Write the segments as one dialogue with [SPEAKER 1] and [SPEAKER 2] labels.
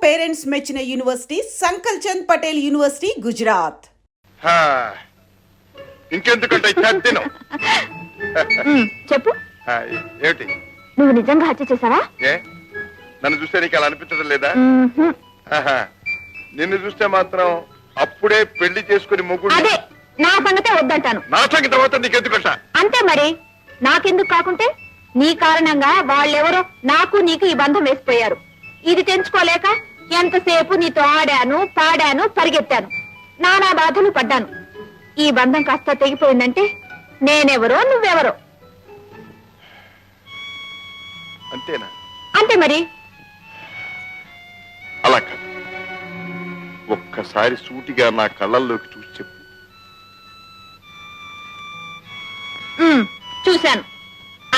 [SPEAKER 1] Parents మెచ్చిన university సంకల్ Chand Patel university Gujarat.
[SPEAKER 2] ఇంకెందుకంటే
[SPEAKER 3] చెప్పు.
[SPEAKER 2] ఏమిటి,
[SPEAKER 3] నువ్వు నిజంగా హత్య చేశావా?
[SPEAKER 2] ఏ నన్ను చూస్తే నీకు అలా అనిపించడం లేదా? నిన్ను చూస్తే మాత్రం అప్పుడే పెళ్లి చేసుకుని మొగుడు.
[SPEAKER 3] అదే నా సంగతే వద్దంటాను.
[SPEAKER 2] నా సంగతి తర్వాత నీకెందుకంట?
[SPEAKER 3] అంతే మరి, నాకెందుకు కాకుంటే నీ కారణంగా వాళ్ళెవరో నాకు నీకు ఈ బంధం వేసిపోయారు. ఇది తెంచుకోలేక ఎంతసేపు నీతో ఆడాను, పాడాను, పరిగెత్తాను, నానా బాధలు పడ్డాను. ఈ బంధం కాస్త తెగిపోయిందంటే నేనెవరో నువ్వెవరో.
[SPEAKER 2] అంతేనా?
[SPEAKER 3] అంతే మరి.
[SPEAKER 2] అలా కాదు, ఒక్కసారి సూటిగా నా కళ్ళల్లోకి చూసి చెప్పు.
[SPEAKER 3] చూశాను,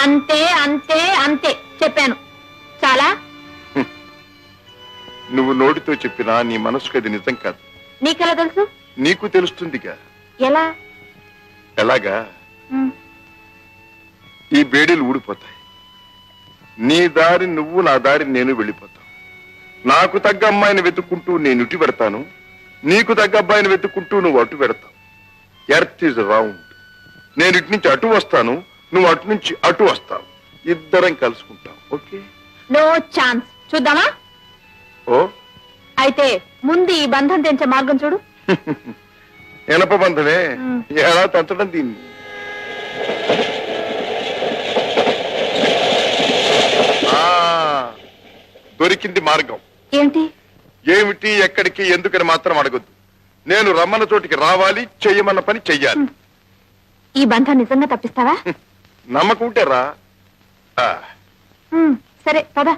[SPEAKER 3] అంతే అంతే అంతే చెప్పాను. చాలా.
[SPEAKER 2] నువ్వు నోటితో చెప్పినా నీ మనసుకు అది నిజం కాదు.
[SPEAKER 3] నీకెలా తెలుసు?
[SPEAKER 2] నీకు తెలుస్తుందిగా.
[SPEAKER 3] ఎలా?
[SPEAKER 2] ఎలాగా? ఈ బేడీలు ఊడిపోతాయి. నీ దారి నువ్వు, నా దారి నేను వెళ్ళిపోతాం. నాకు తగ్గ అమ్మాయిని వెతుక్కుంటూ నేను ఇటు పెడతాను, నీకు తగ్గ అబ్బాయిని వెతుక్కుంటూ నువ్వు అటు పెడతావు. Earth is round. నేను ఇటు నుంచి అటు వస్తాను, నువ్వు అటు నుంచి అటు వస్తావు. ఇద్దరం కలుసుకుంటాం. ఓకే?
[SPEAKER 3] No chance. చూద్దామా?
[SPEAKER 2] ఓ,
[SPEAKER 3] అయితే ముందు ఈ బంధం తెంచే మార్గం చూడు.
[SPEAKER 2] ఎనప బంధమే, ఎలా తంచడం దీన్ని? దొరికింది మార్గం.
[SPEAKER 3] ఏంటి?
[SPEAKER 2] ఏమిటి, ఎక్కడికి, ఎందుకని మాత్రం అడగొద్దు. నేను రమ్మన్న చోటికి రావాలి, చెయ్యమన్న పని చెయ్యాలి.
[SPEAKER 3] ఈ బంధం నిజంగా తప్పిస్తావా?
[SPEAKER 2] నమ్మకం ఉంటే రా.
[SPEAKER 3] సరే పద.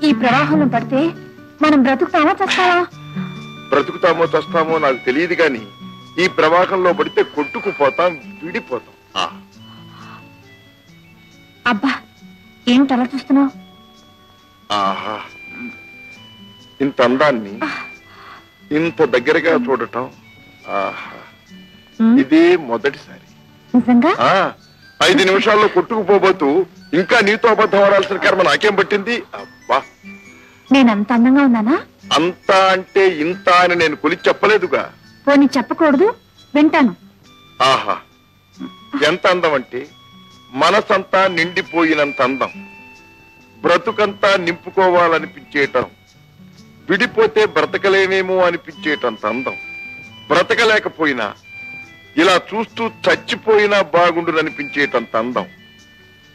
[SPEAKER 3] ఈ ప్రవాహంలో పడితే మనం బ్రతుకుతామో చస్తావా?
[SPEAKER 2] బ్రతుకుతామో చస్తామో నాకు తెలియదు గాని ఈ ప్రవాహంలో పడితే కొట్టుకుపోతాం, విడిపోతాం.
[SPEAKER 3] అబ్బా, ఏంటి అలా చూస్తున్నావు?
[SPEAKER 2] ఆహా, ఇంత అందాన్ని ఇంత దగ్గరగా చూడటం ఆహా, ఇదే మొదటిసారి.
[SPEAKER 3] నిజంగా?
[SPEAKER 2] 5 నిమిషాల్లో కొట్టుకుపోబోతూ ఇంకా నీతో అబద్ధం ఆడాల్సిన కర్మ నాకేం పట్టింది? అబ్బా,
[SPEAKER 3] నేనంత అందంగా ఉన్నానా?
[SPEAKER 2] అంతా అంటే ఇంత అని నేను కొలిచి చెప్పలేదుగా.
[SPEAKER 3] పోనీ చెప్పకూడదు, వింటాను.
[SPEAKER 2] ఆహా, ఎంత అందం అంటే మనసంతా నిండిపోయినంత అందం, బ్రతుకంతా నింపుకోవాలనిపించేటం, విడిపోతే బ్రతకలేమేమో అనిపించేటంత అందం, బ్రతకలేకపోయినా ఇలా చూస్తూ చచ్చిపోయినా బాగుండుననిపించేటంత అందం.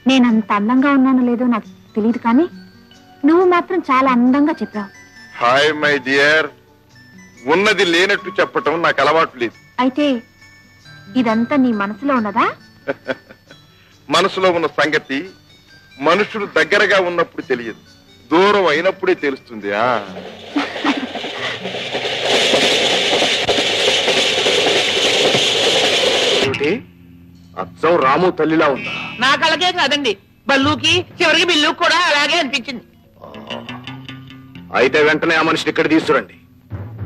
[SPEAKER 3] నేనంత అందంగా ఉన్నానో లేదో నాకు తెలియదు, కానీ నువ్వు మాత్రం చాలా అందంగా చెప్పావు.
[SPEAKER 2] హాయ్ మై డియర్, ఉన్నది లేనట్టు చెప్పటం నాకు అలవాటు లేదు.
[SPEAKER 3] అయితే ఇదంతా నీ మనసులో ఉన్నదా?
[SPEAKER 2] మనసులో ఉన్న సంగతి మనుషులు దగ్గరగా ఉన్నప్పుడు తెలియదు, దూరం అయినప్పుడే తెలుస్తుంది. అచ్చం రాము తల్లిలా ఉందా?
[SPEAKER 4] నా కళ్ళకే కాదండి, బల్లుకి చివరికి బిల్లు కూడా అలాగే అనిపించింది.
[SPEAKER 2] అయితే వెంటనే ఆ మనిషిని ఇక్కడ తీసుకురండి.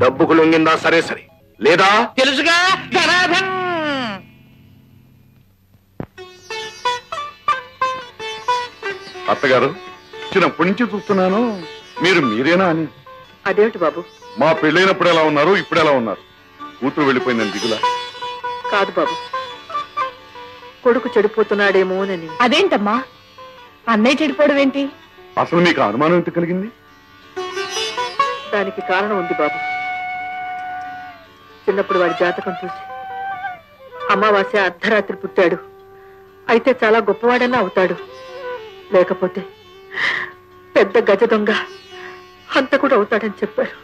[SPEAKER 2] డబ్బుకు లొంగిందా సరే సరే, లేదా
[SPEAKER 4] తెలుసుగా ధనాధన్.
[SPEAKER 2] అత్తగారు, చిన్నప్పటి నుంచి చూస్తున్నాను మీరు మీరేనా అని.
[SPEAKER 4] అదేమిటి బాబు?
[SPEAKER 2] మా పెళ్ళైనప్పుడు ఎలా ఉన్నారు, ఇప్పుడు ఎలా ఉన్నారు? కూతురు వెళ్ళిపోయిందని దిగులా?
[SPEAKER 4] కాదు బాబు, కొడుకు చెడిపోతున్నాడేమోనని.
[SPEAKER 3] అదేంటమ్మా, అన్నయ్య చెడిపోవడం ఏంటి?
[SPEAKER 2] అసలు మీకు అనుమానం ఎంత కలిగింది?
[SPEAKER 4] దానికి కారణం ఉంది బాబు. చిన్నప్పుడు వాడి జాతకం చూసి అమావాస్య అర్ధరాత్రి పుట్టాడు, అయితే చాలా గొప్పవాడన్నా అవుతాడు, లేకపోతే పెద్ద గజ దొంగ అంత కూడా అవుతాడని చెప్పారు.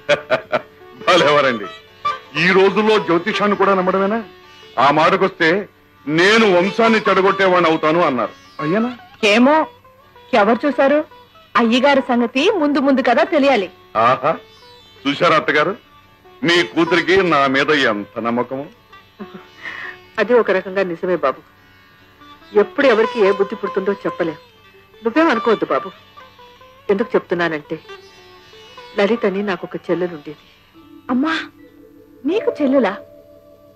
[SPEAKER 2] ఎవరండి ఈ రోజుల్లో జ్యోతిషాన్ని కూడా నమ్మడమేనా? ఆ మాటకొస్తే నేను వంశాన్ని చెడగొట్టేవాడిని అవుతాను అన్నారు. అయ్యనా?
[SPEAKER 3] ఏమో, ఎవరు చూశారు? అయ్యగారి సంగతి ముందు ముందు కదా తెలియాలి.
[SPEAKER 2] ఆహా, చూశారా అత్తగారు, మీ కూతురికి నా మీద ఎంత నమ్మకము.
[SPEAKER 4] అది ఒక రకంగా నిజమే బాబు. ఎప్పుడు ఎవరికి ఏ బుద్ధి పుడుతుందో చెప్పలేం. నువ్వేం అనుకోవద్దు బాబు. ఎందుకు చెప్తున్నానంటే, లలితని నాకు ఒక చెల్లెలుండేది.
[SPEAKER 3] అమ్మా, నీకు చెల్లులా?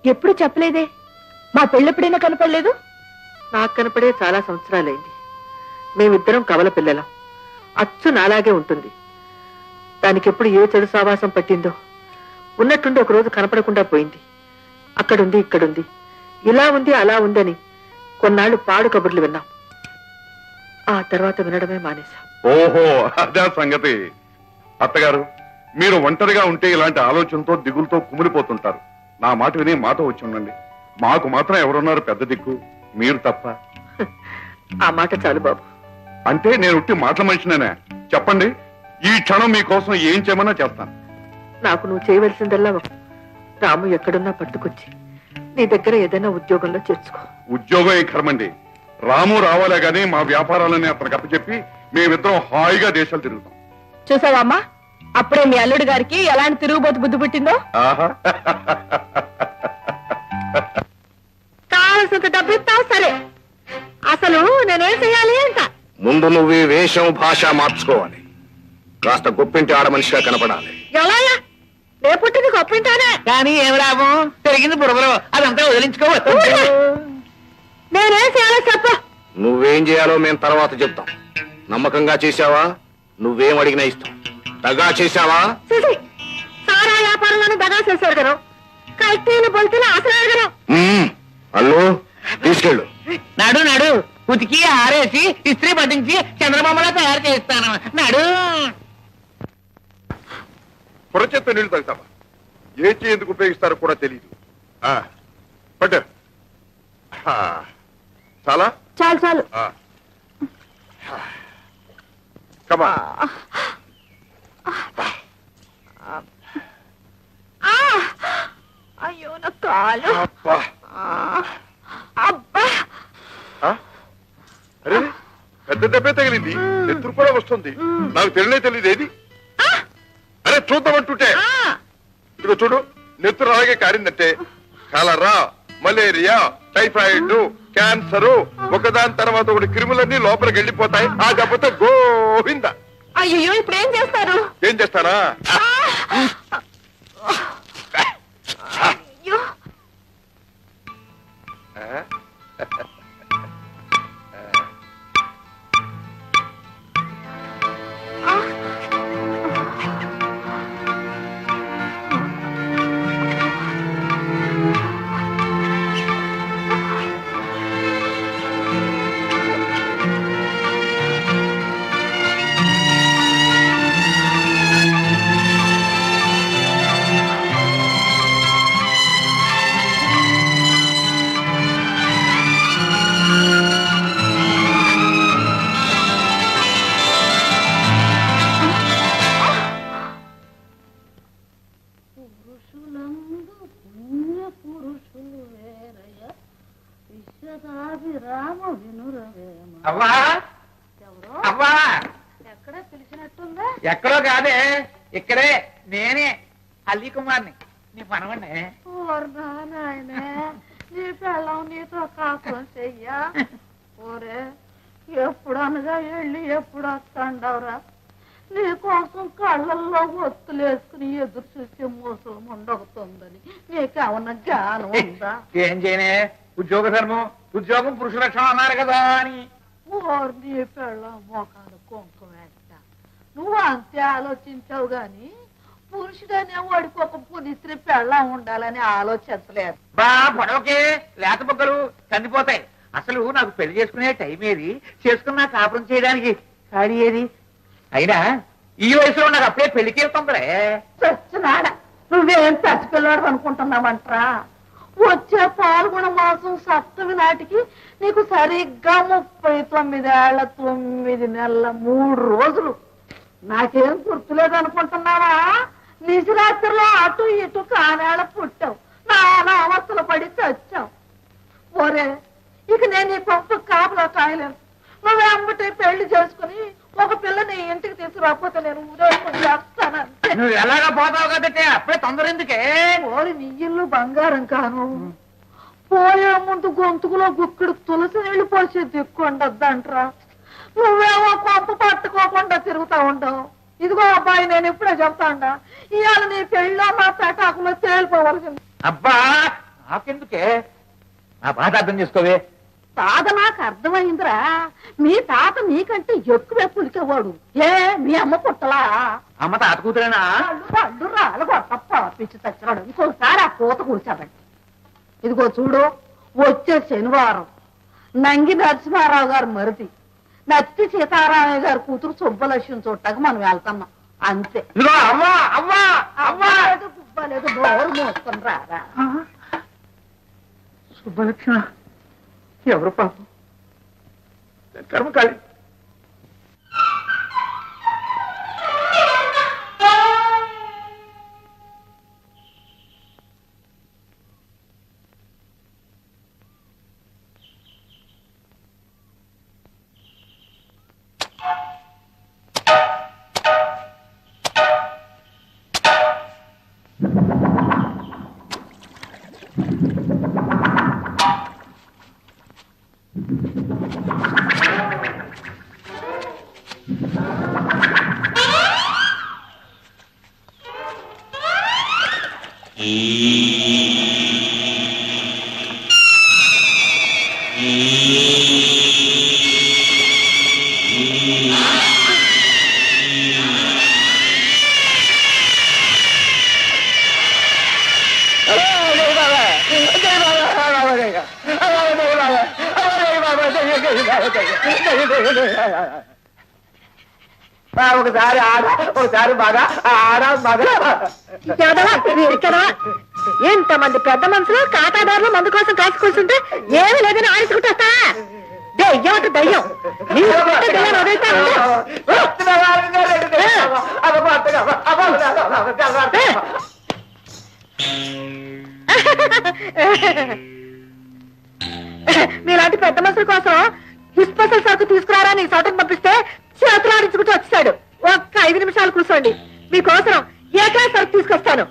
[SPEAKER 3] ఎప్పుడు చెప్పలేదే. మా పెళ్ళెప్పుడైనా కనపడలేదు?
[SPEAKER 4] నాకు కనపడే చాలా సంవత్సరాలైంది. మేమిద్దరం కవల పిల్లలం. అచ్చు నాలాగే ఉంటుంది. దానికి ఎప్పుడు ఏ చెడు సావాసం పట్టిందో ఉన్నట్టుండి ఒక రోజు కనపడకుండా పోయింది. అక్కడుంది, ఇక్కడుంది, ఇలా ఉంది, అలా ఉందని కొన్నాళ్లు పాడు కబుర్లు విన్నాం. ఆ తర్వాత వినడమే మానేశాం.
[SPEAKER 2] ఓహో, అదే సంగతి. అత్తగారు, మీరు ఒంటరిగా ఉంటే ఇలాంటి ఆలోచనతో దిగులతో కుమిలిపోతుంటారు. నా మాట విని మాతో వచ్చి ఉండండి. మాకు మాత్రం ఎవరున్నారు పెద్ద దిక్కు? మీరు తప్ప.
[SPEAKER 4] ఆ మాట చాలు బాబు.
[SPEAKER 2] అంటే నేను ఉట్టి మాటల మనిషినేనా? చెప్పండి, ఈ క్షణం మీకోసం ఏం చేయమన్నా చేస్తాను.
[SPEAKER 4] నాకు నువ్వు చేయవలసిందల్లా రాము ఎక్కడున్నా పట్టుకొచ్చి నీ దగ్గర ఏదైనా ఉద్యోగంలో చేర్చుకో.
[SPEAKER 2] ఉద్యోగం ఏ కర్మండి. రాము రావాలే గాని మా వ్యాపారాలని అతనికి అప్పచెప్పి మేమిద్దరం హాయిగా దేశాలు తిరుగుతాం.
[SPEAKER 3] చూసావమ్మా, అప్పుడే మీ అల్లుడి గారికి ఎలాంటి తిరుగుబోతు బుద్ధి పుట్టిందో.
[SPEAKER 2] ఆహా,
[SPEAKER 3] కావలసినంత డబ్బు ఇస్తావు సరే, అసలు నేనేం చెయ్యాలి అంట.
[SPEAKER 5] ముందు నువ్వు ఈ వేషం భాష మార్చుకోవాలి. కాస్త గొప్పింటి ఆడ మనిషిగా కనపడాలి.
[SPEAKER 3] ఎలా రేపుట్టింది గొప్పింటానే
[SPEAKER 6] కానీ ఏం లాభం? పెరిగింది బురదలో, అదంతా వదిలించుకోవచ్చు.
[SPEAKER 3] నేనేం చేయాలో చెప్ప.
[SPEAKER 5] నువ్వేం చేయాలో మేము తర్వాత చెప్తాం. నమ్మకంగా చేశావా? నువ్వేం అడిగినా ఇస్తాం. దగా చేశావా?
[SPEAKER 3] చూసి సారా వ్యాపారంలోనే దగా చేశారు కదా, కల్తీలు బొల్తీలు అసలు కదా.
[SPEAKER 5] అల్లు తీసుకెళ్ళు.
[SPEAKER 6] నడు నడు, ఉతికి ఆరేసి ఇస్త్రీ పట్టించి చంద్రబాబులా తయారు చేస్తాను. నడు.
[SPEAKER 2] పొరచేత్తో నీళ్లు తాగుతావా? ఏ చేయి ఎందుకు ఉపయోగిస్తారో కూడా తెలియదు. పట్టు. చాలా
[SPEAKER 3] చాలు చాలు.
[SPEAKER 2] కమా.
[SPEAKER 3] అయ్యో నా కాలు.
[SPEAKER 2] అబ్బా.
[SPEAKER 3] అబ్బా.
[SPEAKER 2] అరే, పెద్ద దెబ్బే తగిలింది. నెత్తురు కూడా వస్తుంది. నాకు తెలియదు ఏది. అరే చూద్దామంటుంటే ఇదిగో చూడు, నెత్తురు అలాగే కారిందంటే కలరా, మలేరియా, టైఫాయిడ్, క్యాన్సర్, ఒకదాని తర్వాత ఒకటి క్రిములన్నీ లోపలికి వెళ్ళిపోతాయి. ఆ దెబ్బతో గోవిందా.
[SPEAKER 3] అయ్యో ఇప్పుడు ఏం చేస్తారు?
[SPEAKER 2] ఏం చేస్తారా?
[SPEAKER 3] అయ్యో
[SPEAKER 6] అవ్వా అవ్వా,
[SPEAKER 3] ఎక్కడ పిలిచినట్టుందా?
[SPEAKER 6] ఎక్కడో కాదే, ఇక్కడే. నేనే అల్లీ కుమార్ని, నీ మనవన్నే.
[SPEAKER 3] నాయనే, నీ పిల్లం నీతో కాపురం చెయ్యా. ఓరే, ఎప్పుడనగా వెళ్ళి ఎప్పుడు వస్తాండవరా? నీ కోసం కళ్ళల్లో ఒత్తులేసుకుని ఎదురు చూసే మోసం ఉండవుతుందని నీకేమన్నా జ్ఞానం ఉందా?
[SPEAKER 6] ఏం చేయనే, ఉద్యోగ ధర్మం, ఉద్యోగం పురుష లక్షణం అన్నారు కదా అని.
[SPEAKER 3] ఓరు నీ పిల్లం మోకాలు కుంకుమ వేస్తా. నువ్వు అంతే ఆలోచించావు గాని పురుషుడనే వాడికి ఒక పునిస్త్రీ పెళ్ళం ఉండాలని ఆలోచించలేదు.
[SPEAKER 6] బా పొడవకే, లేత బొగ్గలు కందిపోతాయి. అసలు నాకు పెళ్లి చేసుకునే టైం ఏది? చేసుకున్నా కాపురం చేయడానికి ఖాళీ ఏది? అయినా ఈ వయసులో నాకు అప్పుడే పెళ్లికి వెళ్తుందరే.
[SPEAKER 3] చచ్చినాడ, నువ్వేం పసిపిల్లాడు అనుకుంటున్నావంట్రా? వచ్చే పాల్గొన మాసం సప్తమి నాటికి నీకు సరిగ్గా 39 ఏళ్ల 9 నెలల 3 రోజులు. నాకేం గుర్తులేదు అనుకుంటున్నావా? నిశరాత్రిలో అటు ఇటు కానేళ్ళ పుట్టావు, నానా అవస్థలు పడి చచ్చావు. ఓరే, ఇక నేను ఈ పంపు కాపులా కాయలేను. నువ్వు అమ్మటే పెళ్లి చేసుకుని ఒక పిల్లని ఇంటికి తీసుకురాకపోతే నేను ఊరేసుకుని చేస్తానంటే.
[SPEAKER 6] నువ్వు ఎలాగా పోతావు కదంటే అప్పుడే తొందర ఎందుకే?
[SPEAKER 3] ఓరి నీ ఇల్లు బంగారం కాను. పోయే ముందు గొంతుకులో గుక్కుడు తులసి నీళ్లు పోసే దిక్కుండద్దంట్రా. నువ్వేమో పంపు పట్టుకోకుండా తిరుగుతా ఉండవు. ఇదిగో అబ్బాయి, నేను ఇప్పుడే చెప్తాండా, ఇవాళ నీ పెళ్ళో నా పెటాకులో తేలిపోవలసింది.
[SPEAKER 6] అబ్బా నాకెందుకే? నా బాధ అర్థం చేసుకోవే.
[SPEAKER 4] తాత నాకు అర్థమైందిరా. మీ తాత నీకంటే ఎక్కువ పులికేవాడు. ఏ మీ అమ్మ పుట్టలా?
[SPEAKER 6] అమ్మ తాత కూతురేనా?
[SPEAKER 4] పళ్ళు రాళ్ళు కొట్టప్ప పిచ్చి తెచ్చినాడు. ఇంకోసారి ఆ పూత కూర్చోబెట్టి. ఇదిగో చూడు, వచ్చే శనివారం నంగి నరసింహారావు గారు మరిది నత్తి సీతారామయ్య గారి కూతురు సుబ్బలక్ష్మి చూడటానికి మనం వెళ్తున్నాం అంతే.
[SPEAKER 6] ఇదిగో అమ్మా అమ్మా అమ్మా
[SPEAKER 4] గుబ్బలేదు బోరు మోసుకొని రారా.
[SPEAKER 6] సుబ్బలక్ష్మ ఎవరు పాపం కర్మకాళి. ఒకసారి ఆడ ఒకసారి బాగా ఆడ బాగా.
[SPEAKER 4] ఎంతమంది పెద్ద మనుషులు కాటాదారులు మందు కోసం కాసి కూర్చుంటే ఏమీ లేదని ఆడించుకుంటా. దయ్యం దయ్యం మీలాంటి పెద్ద మనుషుల కోసం స్పెషల్ సరుకు తీసుకురారా నీ సోటకు పంపిస్తే చేతులు ఆడించుకుంటూ వచ్చాడు. ఒక్క 5 నిమిషాలు కూర్చోండి, మీకోసం ఏ క్లాస్ సరుకు తీసుకొస్తాను.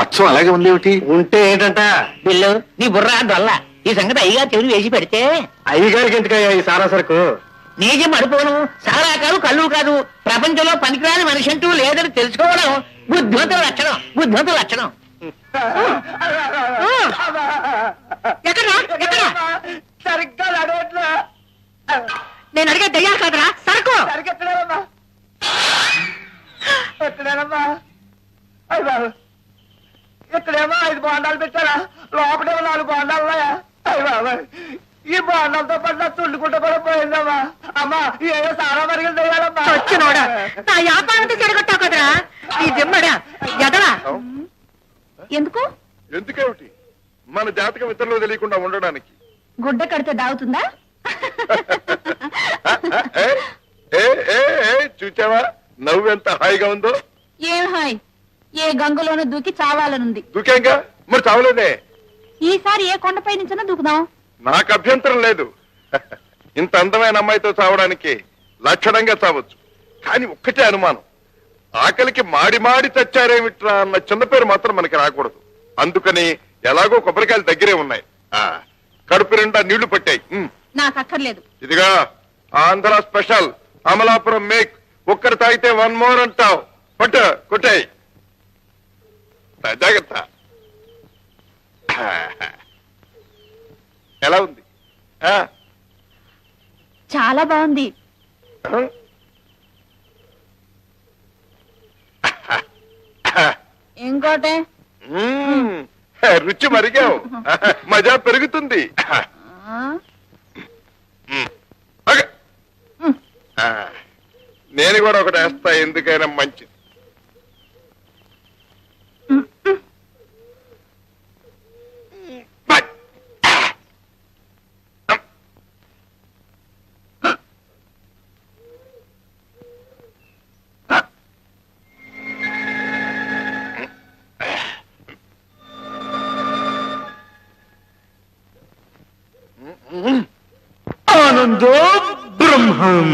[SPEAKER 2] అచ్చం అలాగే ఉంది ఏమిటి?
[SPEAKER 5] ఉంటే ఏంటంట
[SPEAKER 6] బిల్లు నీ బుర్ర దొల్ల. ఈ సంగతి అయ్యగా చెవిని వేసి పెడితే
[SPEAKER 5] అయ్యగారికి ఎందుకయ్యా ఈ సారా సరుకు?
[SPEAKER 6] నీజం మడిపోను. సారా కాదు కళ్ళు కాదు, ప్రపంచంలో పనికిరాని మనిషి అంటూ లేదని తెలుసుకోవడం బుద్ధిమంతుల లక్షణం. బుద్ధిమంతుల లక్షణం.
[SPEAKER 4] ఎక్కడా ఎక్కడా
[SPEAKER 6] సరిగ్గా నడవట్లా.
[SPEAKER 4] నేను అడిగే దయ్యాలు కాదురా, సరుకు.
[SPEAKER 6] సరిగ్గా ఎక్కడేనమ్మా? అయ్య బాబు, ఇక్కడేమో 5 బోండాలు పెట్టారా, లోపలేమో 4 బోండాలు ఉన్నాయా? అయ్య బాబు, ఈ బోండాలతో పాటు తుళ్ళుకుంటూ కూడా పోయిందమ్మా. అమ్మా ఏదో సారా మరిగిన తెలియాలమ్మా.
[SPEAKER 4] వచ్చినోడా నా వ్యాపారంతో చెడగొట్టావు కదరా ఈ జిమ్మడా ఎదరా.
[SPEAKER 3] ఎందుకు?
[SPEAKER 2] ఎందుకేమిటి? మన జాతకం ఇతరులు తెలియకుండా ఉండడానికి.
[SPEAKER 3] గుడ్డ కడితే దావుతుందా?
[SPEAKER 2] ఏ, ఏ, ఏ, ఏ, చూచావా నవ్వు ఎంత హాయిగా ఉందో?
[SPEAKER 3] ఏం హాయ్, ఏ గంగలోనూ దూకి చావాలనుంది.
[SPEAKER 2] దూకేంగా మరి చావలేదే.
[SPEAKER 3] ఈసారి ఏ కొండపై నుంచో దూకుదాం.
[SPEAKER 2] నాకు అభ్యంతరం లేదు. ఇంత అందమైన అమ్మాయితో చావడానికి లక్షణంగా చావచ్చు. కానీ ఒక్కటే అనుమానం, ఆకలికి మాడి మాడి చచ్చారేమిట్రా అన్న చిన్న పేరు మాత్రం మనకి రాకూడదు. అందుకని ఎలాగో కొబ్బరికాయలు దగ్గరే ఉన్నాయి. కడుపు నిండా నీళ్లు పట్టాయి.
[SPEAKER 3] నాకు అక్కర్లేదు.
[SPEAKER 2] ఇదిగా ఆంధ్ర స్పెషల్ అమలాపురం మేక్. ఒక్కరు తాగితే 1 మోర్ అంటావు. పట్టు కొట్టాయి. జాగ్రత్త. ఎలా ఉంది?
[SPEAKER 3] చాలా బాగుంది. ఇంకోటే
[SPEAKER 2] రుచి మరిగావు. మజా పెరుగుతుంది. నేను కూడా ఒకటి వేస్తా, ఎందుకైనా మంచిది.
[SPEAKER 5] ఆనందో బ్రహ్మం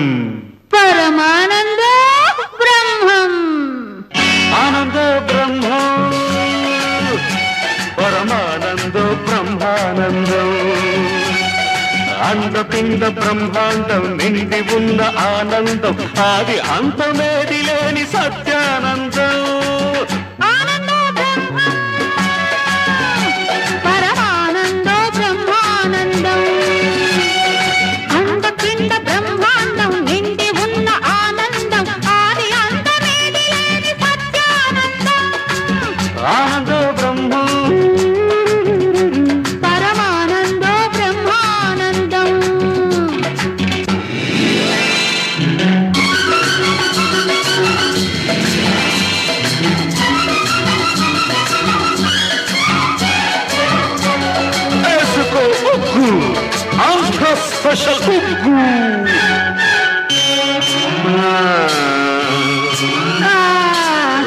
[SPEAKER 3] పరమానందో బ్రహ్మం.
[SPEAKER 5] ఆనందో బ్రహ్మం పరమానందో బ్రహ్మానందం. అండపిండ బ్రహ్మాండం నిండి ఉన్న ఆనందం, ఆది అంతమేది లేని సత్యానందం.
[SPEAKER 3] ఆనందో
[SPEAKER 5] స్పెషల్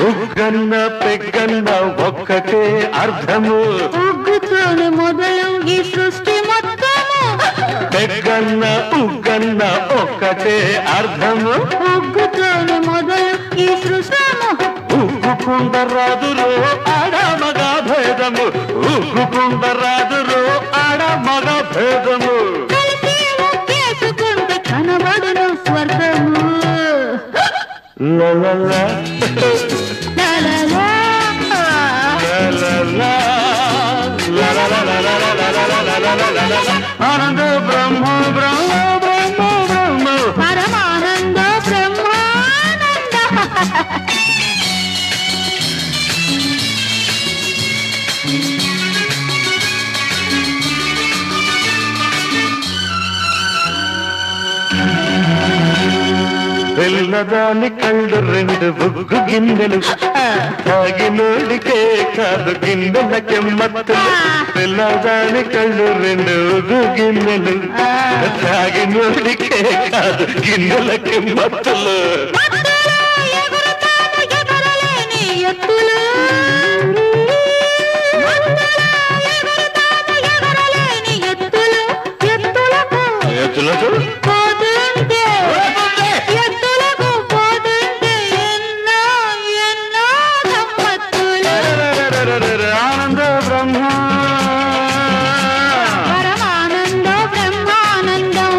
[SPEAKER 5] ఉగ్గన్న పెగ్గన్న ఒక్కటే అర్థము
[SPEAKER 3] ఉగ్గుతోనే మొదలు ఈ సృష్టి మొత్తము
[SPEAKER 5] పెగ్గన్న ఉగ్గన్న ఒక్కటే అర్థము
[SPEAKER 3] ఉగ్గుతోనే మొదలు ఈ సృష్టము
[SPEAKER 5] ఉగ్గుకుండ రాదురో ఆడ మగ భేదము ఉగ్గుకుండ రాదురో ఆడ మగ భేదము
[SPEAKER 3] కలిసి ఒకేసుకుంటే కనబడును స్వర్గము
[SPEAKER 5] లలలా,
[SPEAKER 3] లలలా.
[SPEAKER 5] లలలా, లలలలలలలలలలలలలలల. ఆనంద బ్రహ్మ బ్రహ్మ బ్రహ్మ బ్రహ్మ
[SPEAKER 3] పరమానంద బ్రహ్మానంద
[SPEAKER 5] పిల్లదాని కళ్ళు రెండు బుగ్గు గిన్నెలు తాగినోడికే కాదు గిన్నెలకి మత్తులు పిల్లదాని కళ్ళు రెండు ఉగ్గు గిన్నెలు తాగినోడికే కాదు గిన్నెలకి మత్తులు
[SPEAKER 3] ఎగురుతాను ఎగరలేని ఎత్తులు ఎగురుతాను ఎగరలేని ఎత్తులు ఎత్తులకు
[SPEAKER 5] ఎత్తులకు
[SPEAKER 3] పోతుంటే ఎత్తులకు పోతుంటే ఎన్నో ఎన్నో గమ్మత్తులు
[SPEAKER 5] ఆనంద బ్రహ్మ
[SPEAKER 3] పరమానంద బ్రహ్మానందం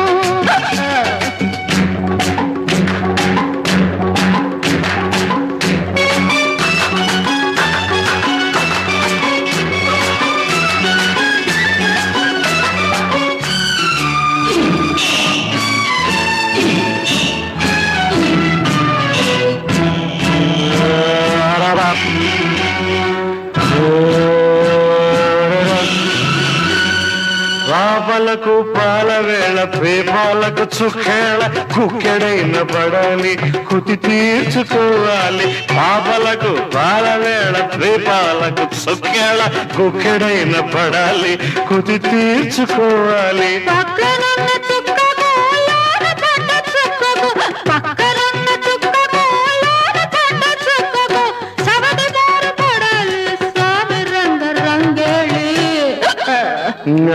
[SPEAKER 5] పాపలకు పాల వేళ ప్రేమాలకు చుక్కేళ కుక్కెడైన పడాలి కుతి తీర్చుకోవాలి పాపలకు పాల వేళ ప్రేమాలకు చుక్కేళ కుక్కెడైన పడాలి కుతి తీర్చుకోవాలి
[SPEAKER 3] పక్కనున్న చుక్కకు లోన పడ్డ చుక్కకు పక్కనున్న చుక్కకు లోన పడ్డ చుక్కకు సవతి బారు పడాలి స్వామి రంగ రంగేళి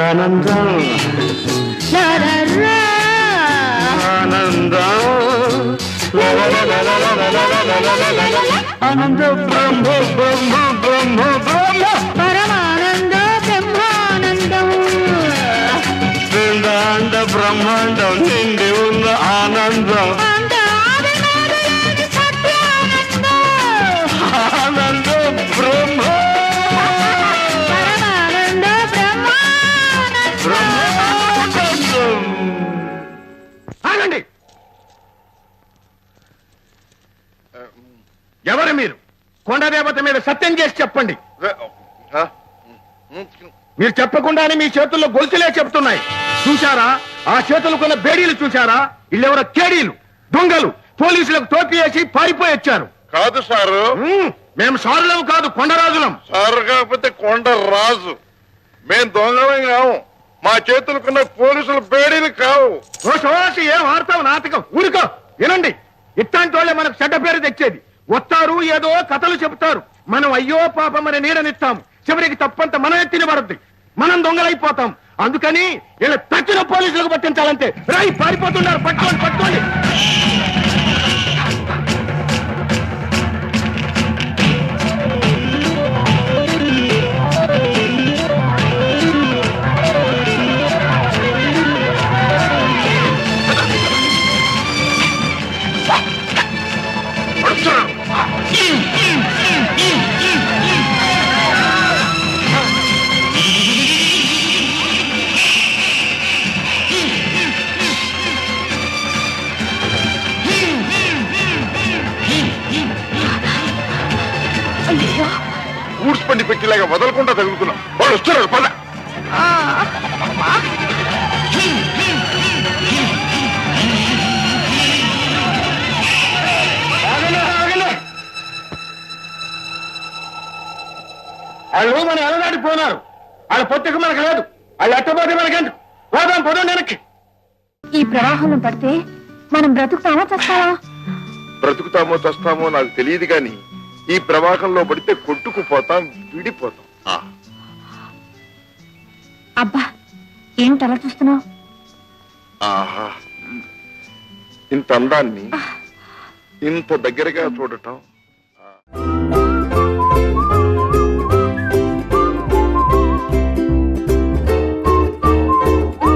[SPEAKER 5] ఆనందం
[SPEAKER 3] లరరా.
[SPEAKER 5] ఆనందం ఆనంద బ్రహ్మ బ్రహ్మ బ్రహ్మ బ్రహ్మ
[SPEAKER 3] పరమానంద బ్రహ్మానందం
[SPEAKER 5] పిండాండ బ్రహ్మాండం నిండి ఉన్న ఆనందం
[SPEAKER 3] అందాదినాది సత్యానందం
[SPEAKER 5] ఆనంద బ్రహ్మ
[SPEAKER 3] పరమానంద బ్రహ్మానందం
[SPEAKER 5] బ్రహ్మానందం
[SPEAKER 6] ఆగండి. ఎవరు మీరు? కొండదేవత మీద సత్యం చేసి చెప్పండి. మీరు చెప్పకుండానే మీ చేతుల్లో గొలుసులే చెప్తున్నాయి. చూశారా? ఆ చేతులకున్న బేడీలు చూశారా? వీళ్ళెవరో కేడీలు, దొంగలు, పోలీసులకు టోపీ వేసి పారిపోయి వచ్చారు.
[SPEAKER 2] కాదు సారు,
[SPEAKER 6] మేము సారులం కాదు, కొండరాజులం.
[SPEAKER 2] సారు కాకపోతే కొండ రాజు. మేం దొంగలం కావు. మా చేతులకున్న పోలీసులు బేడీలు కావు.
[SPEAKER 6] ఓ సోసి ఏం ఆడతావు నాటకం? ఊరుకో. వినండి, ఇట్లాంటి వాళ్ళే మనకు చెడ్డ పేరు తెచ్చేది. వస్తారు, ఏదో కథలు చెబుతారు. మనం అయ్యో పాపం అని నీడనిస్తాం. చివరికి తప్పంతా మనం ఎత్తిన పడుద్ది. మనం దొంగలైపోతాం. అందుకని ఇలా తచ్చిన పోలీసులకు పట్టించాలంటే రాయి పారిపోతున్నారు. పట్టుకోండి, పట్టుకోండి.
[SPEAKER 2] ఊడ్స్పండి పెట్టిలాగా వదలకుండా తగులుతున్నాం. వాళ్ళు వస్తున్నారు, పద.
[SPEAKER 6] వాళ్ళు మన ఎలనాడిపోయినారు. వాళ్ళ పొత్తుకు మనకు లేదు. వాళ్ళు ఎట్టబోతే మనకెందుకు? పోదాం, పోదాం వెనక్కి.
[SPEAKER 3] ఈ ప్రవాహంలో పడితే మనం బ్రతుకుతామా చస్తావా?
[SPEAKER 2] బ్రతుకుతామో చస్తామో నాకు తెలియదు గాని ఈ ప్రవాహంలో పడితే కొట్టుకుపోతాం, విడిపోతాం.
[SPEAKER 3] అబ్బా ఏంటలా చూస్తున్నావు?
[SPEAKER 2] ఆహా, ఇంత అందాన్ని ఇంత దగ్గరగా చూడటం